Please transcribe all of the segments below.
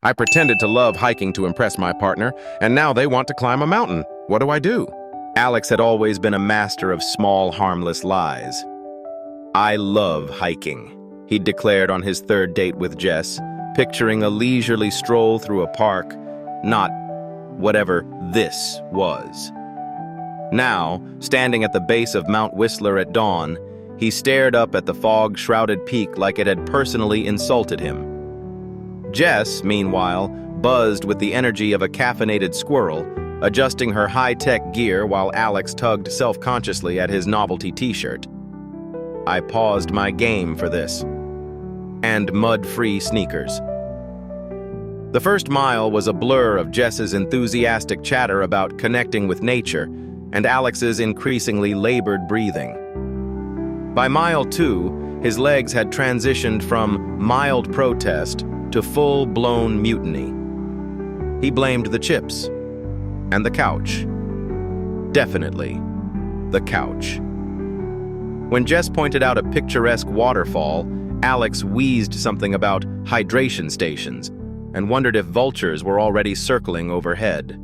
I pretended to love hiking to impress my partner, and now they want to climb a mountain. What do I do? Alex had always been a master of small, harmless lies. I love hiking, he declared on his third date with Jess, picturing a leisurely stroll through a park, not whatever this was. Now, standing at the base of Mount Whistler at dawn, he stared up at the fog-shrouded peak like it had personally insulted him. Jess, meanwhile, buzzed with the energy of a caffeinated squirrel, adjusting her high-tech gear while Alex tugged self-consciously at his novelty t-shirt. I paused my game for this. And mud-free sneakers. The first mile was a blur of Jess's enthusiastic chatter about connecting with nature and Alex's increasingly labored breathing. By mile 2, his legs had transitioned from mild protest to full-blown mutiny. He blamed the chips and the couch. Definitely the couch. When Jess pointed out a picturesque waterfall, Alex wheezed something about hydration stations and wondered if vultures were already circling overhead.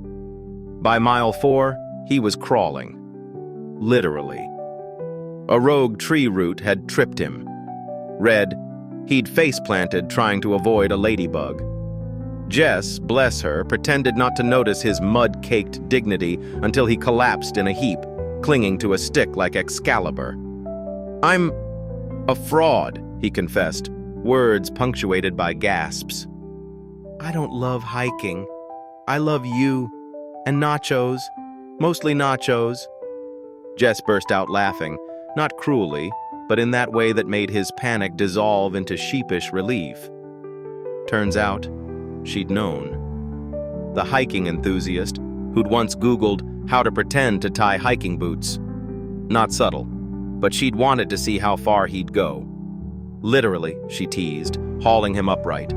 By mile 4, he was crawling. Literally. A rogue tree root had tripped him. Red, he'd face-planted trying to avoid a ladybug. Jess, bless her, pretended not to notice his mud-caked dignity until he collapsed in a heap, clinging to a stick like Excalibur. "I'm a fraud," he confessed, words punctuated by gasps. "I don't love hiking. I love you. And nachos. Mostly nachos." Jess burst out laughing, not cruelly, but in that way that made his panic dissolve into sheepish relief. Turns out, she'd known. The hiking enthusiast, who'd once Googled how to pretend to tie hiking boots. Not subtle, but she'd wanted to see how far he'd go. Literally, she teased, hauling him upright.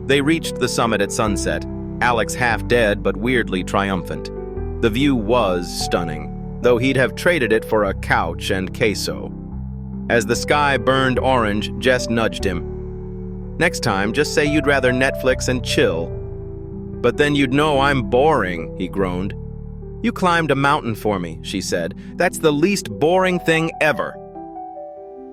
They reached the summit at sunset, Alex half dead but weirdly triumphant. The view was stunning, though he'd have traded it for a couch and queso. As the sky burned orange, Jess nudged him. "Next time, just say you'd rather Netflix and chill." "But then you'd know I'm boring," he groaned. "You climbed a mountain for me," she said. "That's the least boring thing ever."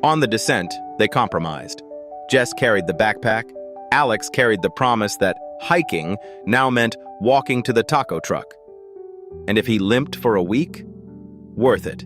On the descent, they compromised. Jess carried the backpack. Alex carried the promise that hiking now meant walking to the taco truck. And if he limped for a week, worth it.